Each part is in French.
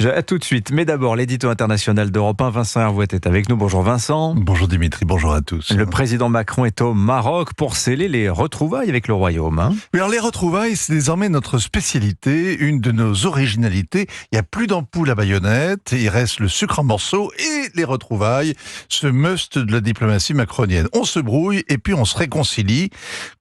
À tout de suite. Mais d'abord, l'édito international d'Europe 1, Vincent Hervouet est avec nous. Bonjour Vincent. Bonjour Dimitri, bonjour à tous. Le président Macron est au Maroc pour sceller les retrouvailles avec le Royaume. Mais alors les retrouvailles, c'est désormais notre spécialité, une de nos originalités. Il n'y a plus d'ampoule à baïonnette, il reste le sucre en morceaux et les retrouvailles, ce must de la diplomatie macronienne. On se brouille et puis on se réconcilie,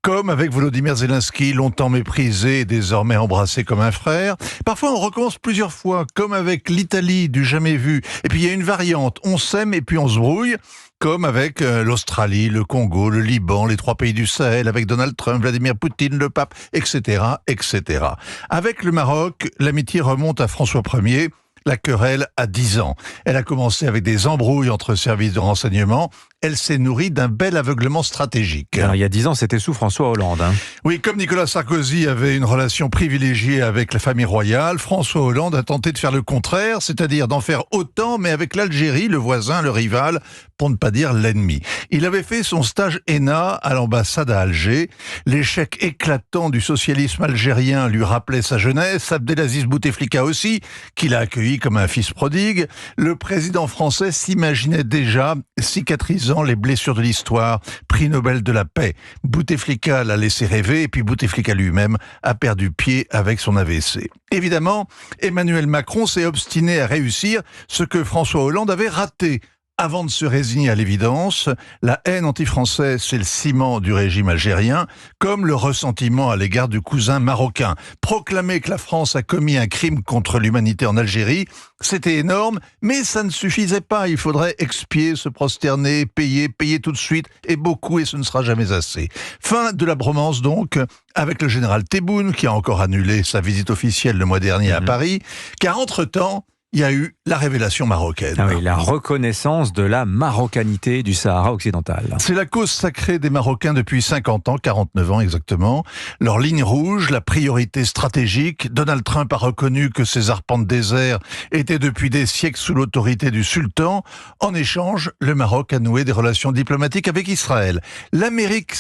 comme avec Volodymyr Zelensky, longtemps méprisé et désormais embrassé comme un frère. Parfois on recommence plusieurs fois, comme avec l'Italie du jamais vu. Et puis il y a une variante, on s'aime et puis on se brouille, comme avec l'Australie, le Congo, le Liban, les 3 pays du Sahel, avec Donald Trump, Vladimir Poutine, le pape, etc., etc. Avec le Maroc, l'amitié remonte à François Ier. La querelle a 10 ans. Elle a commencé avec des embrouilles entre services de renseignement. Elle s'est nourrie d'un bel aveuglement stratégique. Alors, il y a 10 ans, c'était sous François Hollande. Oui, comme Nicolas Sarkozy avait une relation privilégiée avec la famille royale, François Hollande a tenté de faire le contraire, c'est-à-dire d'en faire autant, mais avec l'Algérie, le voisin, le rival, pour ne pas dire l'ennemi. Il avait fait son stage ENA à l'ambassade à Alger. L'échec éclatant du socialisme algérien lui rappelait sa jeunesse, Abdelaziz Bouteflika aussi, qu'il a accueilli comme un fils prodigue. Le président français s'imaginait déjà cicatrisant les blessures de l'histoire, prix Nobel de la paix. Bouteflika l'a laissé rêver et puis Bouteflika lui-même a perdu pied avec son AVC. Évidemment, Emmanuel Macron s'est obstiné à réussir ce que François Hollande avait raté. Avant de se résigner à l'évidence, la haine anti-française, c'est le ciment du régime algérien, comme le ressentiment à l'égard du cousin marocain. Proclamer que la France a commis un crime contre l'humanité en Algérie, c'était énorme, mais ça ne suffisait pas. Il faudrait expier, se prosterner, payer tout de suite, et beaucoup, et ce ne sera jamais assez. Fin de la bromance donc, avec le général Tebboune, qui a encore annulé sa visite officielle le mois dernier à Paris, car entre-temps, il y a eu la révélation marocaine. Ah oui, la reconnaissance de la marocanité du Sahara occidental. C'est la cause sacrée des Marocains depuis 50 ans, 49 ans exactement. Leur ligne rouge, la priorité stratégique. Donald Trump a reconnu que ces arpents de désert étaient depuis des siècles sous l'autorité du sultan. En échange, le Maroc a noué des relations diplomatiques avec Israël. L'Amérique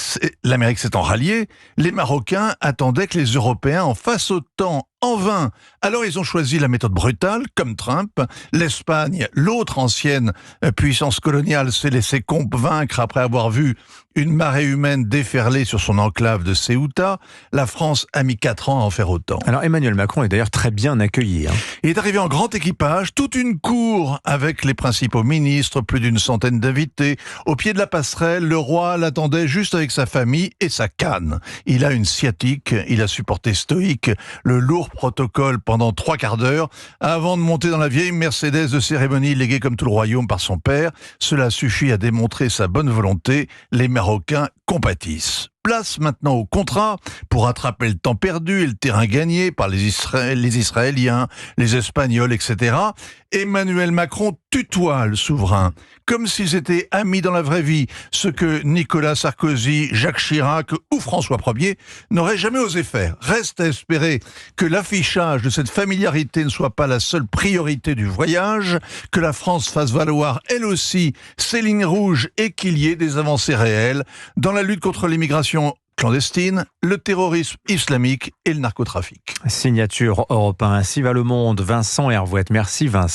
s'étant ralliée, les Marocains attendaient que les Européens en fassent autant. En vain. Alors ils ont choisi la méthode brutale, comme Trump. L'Espagne, l'autre ancienne puissance coloniale, s'est laissée convaincre après avoir vu une marée humaine déferler sur son enclave de Ceuta. La France a mis 4 ans à en faire autant. Alors Emmanuel Macron est d'ailleurs très bien accueilli. Il est arrivé en grand équipage, toute une cour avec les principaux ministres, plus d'une centaine d'invités. Au pied de la passerelle, le roi l'attendait juste avec sa famille et sa canne. Il a une sciatique, il a supporté stoïque le lourd protocole pendant 3 quarts d'heure avant de monter dans la vieille Mercedes de cérémonie léguée comme tout le royaume par son père. Cela suffit à démontrer sa bonne volonté. Les Marocains compatissent. Place maintenant au contrat pour rattraper le temps perdu et le terrain gagné par les Israéliens, les Espagnols, etc. Emmanuel Macron tutoie le souverain, comme s'ils étaient amis dans la vraie vie, ce que Nicolas Sarkozy, Jacques Chirac ou François Ier n'auraient jamais osé faire. Reste à espérer que l'affichage de cette familiarité ne soit pas la seule priorité du voyage, que la France fasse valoir elle aussi ses lignes rouges et qu'il y ait des avancées réelles dans la lutte contre l'immigration clandestine, le terrorisme islamique et le narcotrafic. Signature Europe 1. Ainsi va le monde. Vincent Hervouet. Merci Vincent.